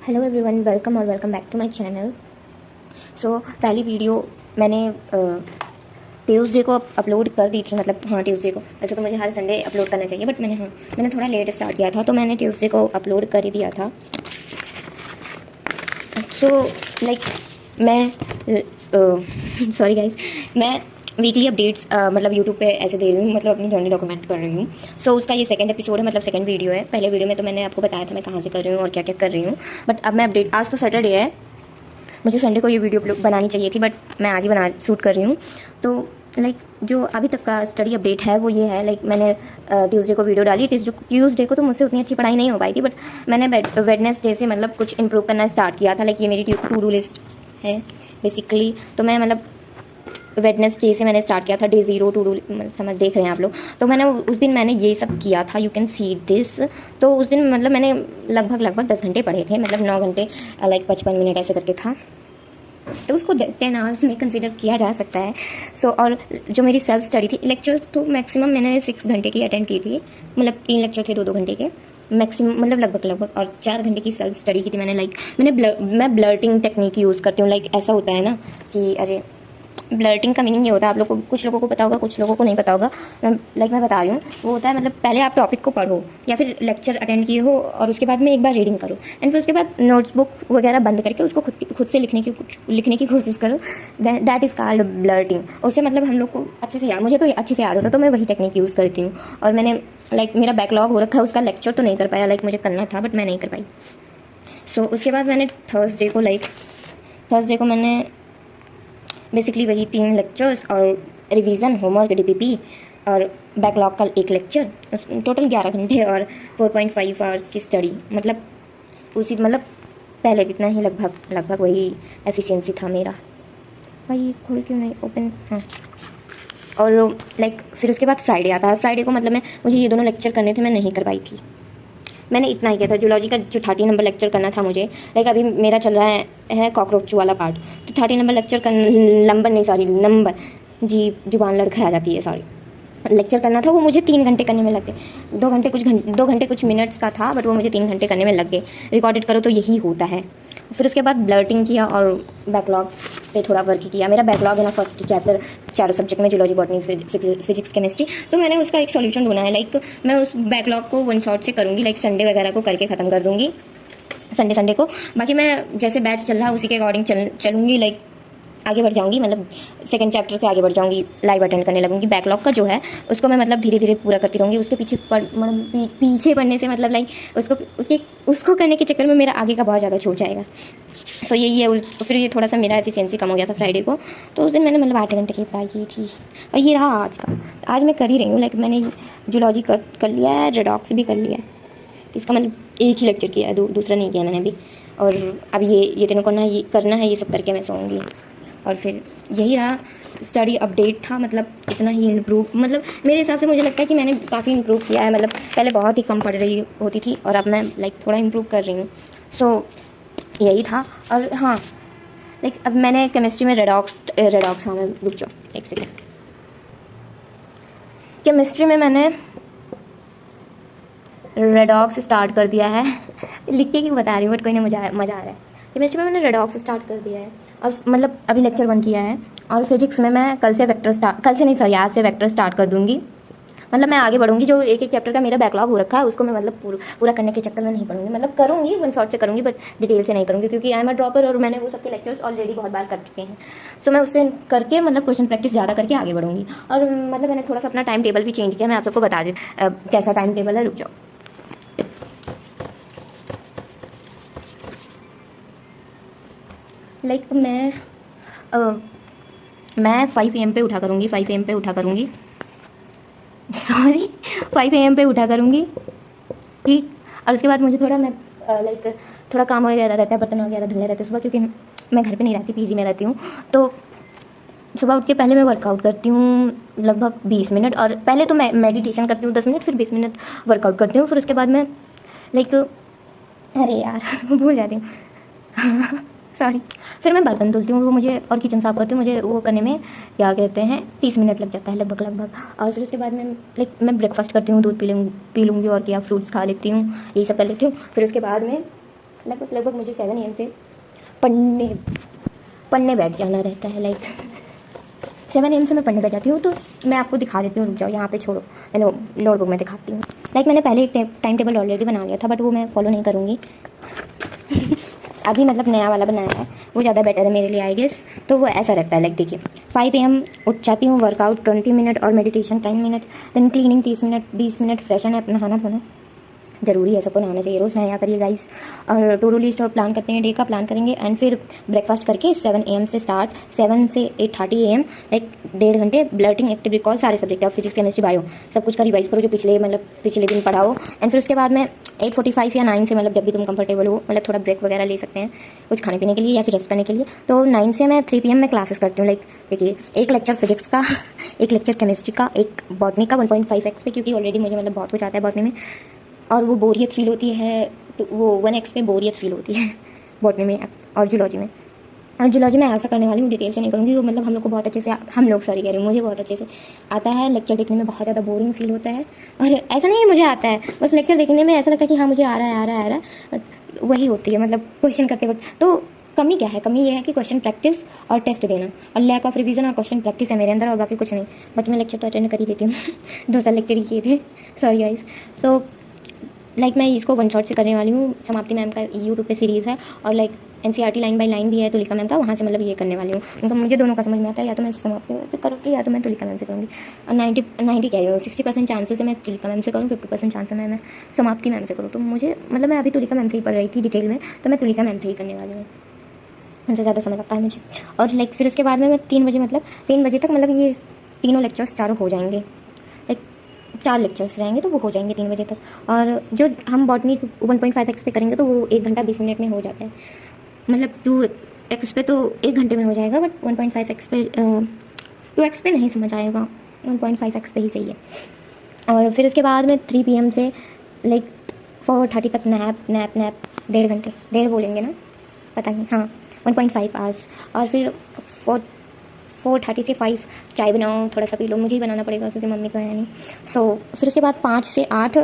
Hello everyone, welcome और welcome back to my channel. So पहली video मैंने Tuesday को अपलोड कर दी थी, मतलब हाँ ट्यूसडे को। वैसे तो मुझे हर संडे अपलोड करना चाहिए, बट मैंने थोड़ा लेट स्टार्ट किया था, तो मैंने ट्यूसडे को अपलोड कर ही दिया था। सो लाइक मैं सॉरी गाइस, मैं वीकली अपडेट्स मतलब यूट्यूब पे ऐसे दे रही हूँ, मतलब अपनी जर्नी डॉक्यूमेंट कर रही हूँ। सो उसका ये सेकंड एपिसोड है, मतलब सेकंड वीडियो है। पहले वीडियो में तो मैंने आपको बताया था मैं कहाँ से कर रही हूँ और क्या क्या कर रही हूँ, बट अब मैं अपडेट, आज तो सैटरडे है, मुझे संडे को ये वीडियो बनानी चाहिए थी, बट मैं आज ही शूट कर रही हूँ। तो लाइक जो अभी तक का स्टडी अपडेट है वो ये है, लाइक मैंने ट्यूसडे को वीडियो डाली। ट्यूसडे को तो मुझसे उतनी अच्छी पढ़ाई नहीं हो पाई थी, बट मैंने वेडनेसडे से मतलब कुछ इंप्रूव करना स्टार्ट किया था। लाइक ये मेरी टू डू लिस्ट है बेसिकली, तो मैं मतलब वेडनेसडे से मैंने स्टार्ट किया था, डे 0 टू डू समझ देख रहे हैं आप लोग। तो मैंने उस दिन मैंने ये सब किया था, यू कैन सी दिस। तो उस दिन मतलब मैंने लगभग 10 घंटे पढ़े थे, मतलब 9 घंटे लाइक 55 मिनट ऐसे करके था, तो उसको 10 आवर्स में कंसिडर किया जा सकता है। सो और जो मेरी सेल्फ स्टडी थी, लेक्चर तो मैक्सिमम मैंने 6 घंटे की अटेंड की थी, मतलब 3 लेक्चर थे 2-2 घंटे के मैक्सिमम, मतलब लगभग और 4 घंटे की सेल्फ स्टडी की थी मैंने। लाइक मैं ब्लर्टिंग टेक्निक यूज़ करती हूँ। लाइक ऐसा होता है ना कि अरे ब्लर्टिंग का मीनिंग ये होता है, आप लोग को, कुछ लोगों को पता होगा, कुछ लोगों को नहीं पता होगा। मैं बता रही हूँ, वो होता है मतलब पहले आप टॉपिक को पढ़ो या फिर लेक्चर अटेंड किए हो, और उसके बाद में एक बार रीडिंग करो, एंड फिर उसके बाद नोट्सबुक वगैरह बंद करके उसको खुद से लिखने की कोशिश करो। That is called blurting. उससे मतलब हम लोग को अच्छे से याद, मुझे तो अच्छे से याद होता, तो मैं वही टेक्निक यूज़ करती हूँ। और मैंने लाइक मेरा बैकलॉग हो रखा है, उसका लेक्चर तो नहीं कर पाया, लाइक मुझे करना था बट मैं नहीं कर पाई। सो उसके बाद मैंने थर्सडे को मैंने बेसिकली वही 3 लेक्चर्स और रिवीजन, होमवर्क, डीपीपी और बैकलॉग का एक लेक्चर, टोटल 11 घंटे और 4.5 आवर्स की स्टडी, मतलब पहले जितना ही लगभग वही एफिशिएंसी था मेरा। भाई खोल क्यों नहीं ओपन, हाँ। और लाइक फिर उसके बाद फ्राइडे आता है। फ्राइडे को मतलब मुझे ये दोनों लेक्चर करने थे, मैं नहीं कर पाई थी। मैंने इतना ही किया था। जूलॉजी का जो 30 नंबर लेक्चर करना था मुझे, लाइक अभी मेरा चल रहा है कॉकरोच वाला पार्ट, तो 30 नंबर लेक्चर नंबर जी जुबान लड़खड़ा जाती है, सॉरी, लेक्चर करना था। वो मुझे 3 घंटे करने में लग गए। 2 घंटे कुछ मिनट्स का था, बट वो मुझे 3 घंटे करने में लग गए। रिकॉर्डेड करो तो यही होता है। फिर उसके बाद ब्लर्टिंग किया और बैकलॉग पे थोड़ा वर्क किया। मेरा बैकलॉग है ना, फर्स्ट चैप्टर चारों सब्जेक्ट में, जूलॉजी, बॉटनी, फिजिक्स, केमिस्ट्री। तो मैंने उसका एक सॉल्यूशन ढूंढा है। लाइक मैं उस बैकलॉग को वन शॉट से करूँगी, लाइक संडे वगैरह को करके ख़त्म कर दूँगी, संडे को। बाकी मैं जैसे बैच चल रहा है उसी के अकॉर्डिंग चलूँगी, लाइक आगे बढ़ जाऊँगी, मतलब सेकंड चैप्टर से आगे बढ़ जाऊँगी, लाइव अटेंड करने लगूँगी। बैकलॉग का जो है उसको मैं मतलब धीरे धीरे पूरा करती रहूँगी। उसके पीछे पढ़ने से मतलब लाइक उसको करने के चक्कर में मेरा आगे का बहुत ज़्यादा छूट जाएगा। सो यही है। फिर ये थोड़ा सा मेरा एफिशिएंसी कम हो गया था फ्राइडे को, तो उस दिन मैंने मतलब 8 घंटे की पढ़ाई की थी। और ये रहा आज मैं कर ही रही हूँ। लाइक मैंने जूलॉजी कर लिया है, रेडॉक्स भी कर लिया है, इसका मतलब एक ही लेक्चर किया है, दूसरा नहीं किया मैंने अभी। और अब ये तीनों करना है, ये सब करके मैं सोऊंगी। और फिर यही रहा स्टडी अपडेट था, मतलब इतना ही इम्प्रूव, मतलब मेरे हिसाब से मुझे लगता है कि मैंने काफ़ी इम्प्रूव किया है। मतलब पहले बहुत ही कम पढ़ रही होती थी और अब मैं लाइक थोड़ा इम्प्रूव कर रही हूँ। सो यही था। और हाँ, लाइक अब मैंने केमिस्ट्री में रेडॉक्स, हाँ मैं रुक जाओ एक सेकेंड। केमिस्ट्री में मैंने रेडॉक्स स्टार्ट कर दिया है। लिख के क्यों बता रही हूँ, बट कोई नहीं, मज़ा आ रहा है। केमिस्ट्री में मैंने रेडॉक्स स्टार्ट कर दिया है, और मतलब अभी लेक्चर 1 किया है। और फिजिक्स में मैं आज से वेक्टर स्टार्ट कर दूँगी। मतलब मैं आगे बढ़ूँगी। जो एक चैप्टर का मेरा बैकलॉग हो रखा है उसको मैं मतलब पूरा करने के चक्कर में नहीं पढ़ूंगी, मतलब करूँगी, वन शॉट से करूँगी, बट डिटेल से नहीं करूँगी, क्योंकि आई एम अ ड्रॉपर और मैंने वो सबके लेक्चर्स ऑलरेडी बहुत बार कर चुके हैं। सो मैं उससे करके मतलब क्वेश्चन प्रैक्टिस ज़्यादा करके आगे बढ़ूँगी। और मतलब मैंने थोड़ा सा अपना टाइम टेबल भी चेंज किया, मैं आप सबको बता दी कैसा टाइम टेबल है, रुक जाओ। लाइक मैं 5 AM पे उठा करूँगी, 5 AM पे उठा करूँगी, सॉरी 5 AM पे उठा करूँगी, ठीक। और उसके बाद मुझे थोड़ा लाइक थोड़ा काम वगैरह रहता है, बर्तन वगैरह धुलने रहते हैं सुबह, क्योंकि मैं घर पे नहीं रहती, पीजी में रहती हूँ। तो सुबह उठ के पहले मैं वर्कआउट करती हूँ लगभग 20 मिनट, और पहले तो मैं मेडिटेशन करती हूँ 10 मिनट, फिर 20 मिनट वर्कआउट करती हूँ। फिर उसके बाद मैं लाइक अरे यार भूल जाती हूँ सॉरी। फिर मैं बर्तन धुलती हूँ, वो मुझे, और किचन साफ़ करती हूँ, मुझे वो करने में क्या कहते हैं 30 मिनट लग जाता है लगभग। और फिर उसके बाद मैं ब्रेकफास्ट करती हूँ, दूध पी लूँगी और क्या फ्रूट्स खा लेती हूँ, यही सब कर लेती हूँ। फिर उसके बाद में लगभग मुझे 7 AM से पढ़ने बैठ जाना रहता है। लाइक 7 AM से मैं पढ़ने बैठ जाती हूँ। तो मैं आपको दिखा देती हूँ, रुक जाओ, यहाँ पे छोड़ो, हेलो, नोटबुक में दिखाती हूँ। लाइक मैंने पहले एक टाइम टेबल ऑलरेडी बना लिया था, बट वो मैं फॉलो नहीं करूँगी। अभी मतलब नया वाला बनाया है, वो ज़्यादा बेटर है मेरे लिए आई गेस। तो वो ऐसा रहता है, लाइक देखिए 5 AM उठ जाती हूँ, वर्कआउट 20 मिनट और meditation 10 minute, then cleaning 30 minute 20 minute, freshen है, अपना नहाना धोना ज़रूरी है, सबको नहाना चाहिए, रोज़ नहाया करिए गाइस। और टू डू लिस्ट और प्लान करते हैं, डे का प्लान करेंगे। एंड फिर ब्रेकफास्ट करके 7 AM से स्टार्ट, 7 से 8:30 AM, लाइक 1.5 घंटे ब्लर्टिंग एक्टिव रिकॉल, सारे subject of physics chemistry bio सब कुछ का रिवाइज करो जो पिछले दिन पढ़ा हो। एंड फिर उसके बाद में 8:45 या 9 से, मतलब जब भी तुम कंफर्टेबल हो, मतलब थोड़ा ब्रेक वगैरह ले सकते हैं कुछ खाने पीने के लिए या फिर रेस्ट करने के लिए। तो 9 से मैं 3 PM में क्लासेस करती हूँ। लाइक देखिए, एक लेक्चर फिजिक्स का, एक लेक्चर केमिस्ट्री का, एक बॉटनी का 1.5x पे, क्योंकि ऑलरेडी मुझे मतलब बहुत कुछ आता है बॉटनी में और वो बोरियत फील होती है, तो वो 1x पे बोरियत फील होती है बॉटनी में और जूलॉजी में। और जूलॉजी में ऐसा करने वाली हूँ, डिटेल से नहीं करूँगी, वो मतलब हम लोग को बहुत अच्छे से, हम लोग सॉरी कह रही हूँ, मुझे बहुत अच्छे से आता है। लेक्चर देखने में बहुत ज़्यादा बोरिंग फील होता है, और ऐसा नहीं है मुझे आता है, बस लेक्चर देखने में ऐसा लगता है कि हाँ मुझे आ रहा है वही होती है, मतलब क्वेश्चन करते वक्त। तो कमी क्या है? कमी ये है कि क्वेश्चन प्रैक्टिस और टेस्ट देना, और लैक ऑफ रिवीजन और क्वेश्चन प्रैक्टिस है मेरे अंदर, और बाकी कुछ नहीं। बाकी मैं लेक्चर तो अटेंड कर ही देती हूँ 2 साल लेक्चर ही किए थे, सॉरी गाइस। तो लाइक मैं इसको वन शॉट से करने वाली हूँ। समाप्ति मैम का यूट्यूब पे सीरीज़ है, और like NCERT line by line भी है तुलिका मैम का, वहाँ से मतलब ये करने वाली हूँ। उनका मुझे दोनों का समझ में आता है, या तो मैं समाप्ति मैम से करूँगी या तो मैं तुलिका मैम से करूँगी। और 90 कह रही हूँ, 60% चांसेस है मैं तुलिका मैम से करूँ, 50% चांस है मैं समाप्ति मैम से करूँ। तो मुझे मतलब मैं अभी तुलिका मैम से ही पढ़ रही थी डिटेल में, तो मैं तुलिका मैम से ही करने वाली हूँ, उनसे ज़्यादा समझ लगता है मुझे। और लाइक फिर उसके बाद में मैं 3 बजे, मतलब 3 बजे तक मतलब ये तीनों लेक्चर्स चारों हो जाएंगे। लाइक 4 लेक्चर्स रहेंगे तो वो हो जाएंगे 3 बजे तक। और जो हम बॉटनी 1.5x पे करेंगे तो वो 1 घंटा 20 मिनट में हो जाता है, मतलब 2x पे तो 1 घंटे में हो जाएगा, बट 1.5x पे 2x पे नहीं समझ आएगा, 1.5x पे ही सही है। और फिर उसके बाद में 3 PM से लाइक 4:30 तक नैप 1.5 घंटे, 1.5 बोलेंगे ना, पता नहीं, हाँ 1.5 आवर्स। और फिर 4:30 से 5 चाय बनाओ, थोड़ा सा पी लो, मुझे ही बनाना पड़ेगा क्योंकि मम्मी तो है नहीं। फिर उसके बाद 5 से 8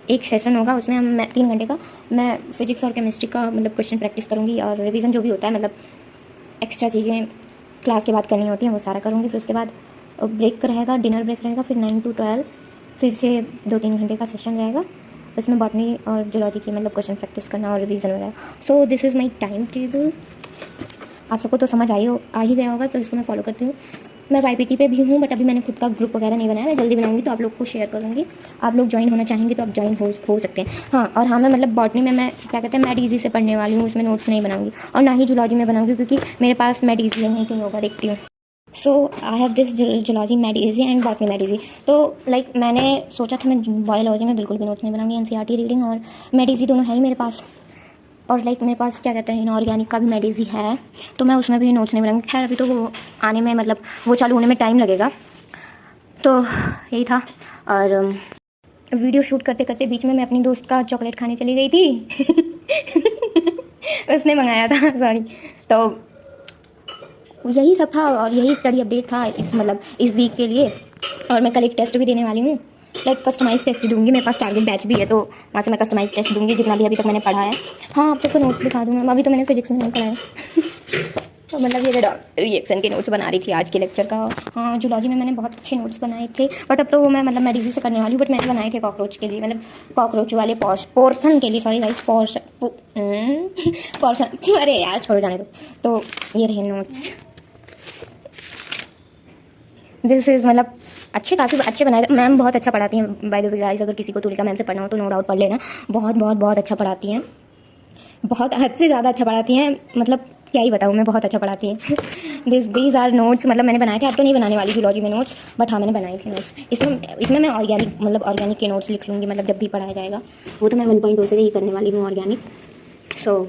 एक सेशन होगा, उसमें मैं 3 घंटे का मैं फिजिक्स और केमिस्ट्री का मतलब क्वेश्चन प्रैक्टिस करूँगी, और रिवीजन जो भी होता है, मतलब एक्स्ट्रा चीज़ें क्लास के बाद करनी होती हैं वो सारा करूँगी। फिर उसके बाद ब्रेक रहेगा, डिनर ब्रेक रहेगा, फिर 9 to 12 फिर से 2-3 घंटे का सेशन रहेगा, उसमें बॉटनी और जूलॉजी की मतलब क्वेश्चन प्रैक्टिस करना और रिवीजन वगैरह। So this is my time table. आप सबको तो समझ आ ही गया होगा, तो इसको मैं फॉलो करती हूँ। मैं YPT पे भी हूँ, बट अभी मैंने खुद का ग्रुप वगैरह नहीं बनाया, मैं जल्दी बनाऊंगी तो आप लोग को शेयर करूँगी। आप लोग ज्वाइन होना चाहेंगे तो आप ज्वाइन हो सकते हैं। हाँ, और हाँ, मैं मतलब बॉटनी में मैं क्या कहते हैं मैड ईजी से पढ़ने वाली हूँ, उसमें नोट्स नहीं बनाऊंगी, और ना ही जूलॉजी में बनाऊंगी, क्योंकि मेरे पास मैड ईजी नहीं है, कहीं होगा देखती हूँ। So I have this zoology made easy and botany made easy. तो लाइक मैंने सोचा था मैं बायोलॉजी में बिल्कुल भी नोट्स नहीं बनाऊंगी, NCERT रीडिंग और मैड ईजी दोनों है ही मेरे पास, और लाइक मेरे पास क्या कहते हैं इनऑर्गेनिक का भी मैड ईजी है, तो मैं उसमें भी नोट्स नहीं बनाऊंगी। खैर अभी तो वो आने में, मतलब वो चालू होने में टाइम लगेगा, तो यही था। और वीडियो शूट करते करते बीच में मैं अपनी दोस्त का चॉकलेट खाने चली गई थी उसने मंगाया था, सॉरी। तो यही सब था, और यही स्टडी अपडेट था मतलब इस वीक के लिए। और मैं कल एक टेस्ट भी देने वाली हूँ, लाइक कस्टमाइज टेस्ट दूंगी, मेरे पास टारगेट बैच भी है, तो वहाँ से मैं कस्टमाइज टेस्ट दूंगी जितना भी अभी तक मैंने पढ़ा है। हाँ, आप सबको नोट्स दिखा दूँगा, अभी तो मैंने फिजिक्स में नहीं पढ़ा है तो मतलब ये रिएक्शन के नोट्स बना रही थी आज के लेक्चर का। हाँ, जूलॉजी में मैंने बहुत अच्छे नोट्स बनाए थे, बट अब तो वो मैं मतलब मेडिसी से करने वाली हूँ, बट मैंने बनाए थे कॉकरोच के लिए, मतलब कॉकरोच वाले पोर्शन के लिए, सॉरी गाइस, पोर्शन अरे यार छोड़ो जाने दो। तो ये रहे नोट्स, दिस इज़ मतलब काफ़ी अच्छे बनाए। मैम बहुत अच्छा पढ़ाती हैं बाय द वे गाइस, अगर किसी को तुलिका मैम से पढ़ना हो तो नो डाउट पढ़ लेना, बहुत बहुत बहुत अच्छा पढ़ाती हैं, बहुत हद से ज़्यादा अच्छा पढ़ाती हैं, मतलब क्या ही बताऊँ मैं, बहुत अच्छा पढ़ाती हैं दीज आर नोट्स, मतलब मैंने बनाए थे, अब तो नहीं बनाने वाली जूलॉजी में नोट्स, बट हाँ मैंने बनाए थे नोट्स। इसमें मैं ऑर्गेनिक के नोट्स लिख लूँगी, मतलब जब भी पढ़ाया जाएगा, वो तो मैं 1.2 से ही करने वाली हूँ ऑर्गेनिक। सो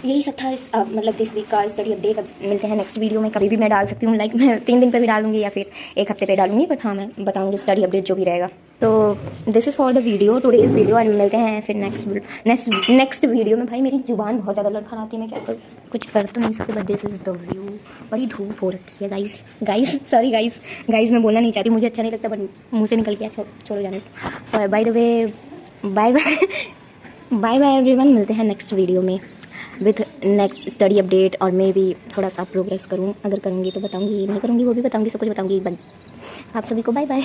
यही सब था इस मतलब दिस वीक का स्टडी अपडेट। अब मिलते हैं नेक्स्ट वीडियो में, कभी भी मैं डाल सकती हूँ, लाइक मैं 3 दिन पे भी डाल दूँगी या फिर 1 हफ्ते पे डालूँगी, बट हाँ मैं बताऊँगी स्टडी अपडेट जो भी रहेगा। तो this is for the video, today's video, and मिलते हैं फिर नेक्स्ट वीडियो में। भाई मेरी जुबान बहुत ज़्यादा लड़खड़ाती है, मैं क्या करूँ, कुछ कर तो नहीं सकती, but this is the view. बड़ी धूप हो रखी है गाइस सॉरी गाइस मैं बोलना नहीं चाहती, मुझे अच्छा नहीं लगता, बट मुँह से निकल गया, छोड़ो जाने। By the way, bye bye bye everyone, मिलते हैं नेक्स्ट वीडियो में विथ नेक्स्ट स्टडी अपडेट। और मैं भी थोड़ा सा प्रोग्रेस करूँ, अगर करूँगी तो बताऊँगी, नहीं करूँगी वो भी बताऊँगी, सब कुछ बताऊँगी। बाय आप सभी को, बाय बाय।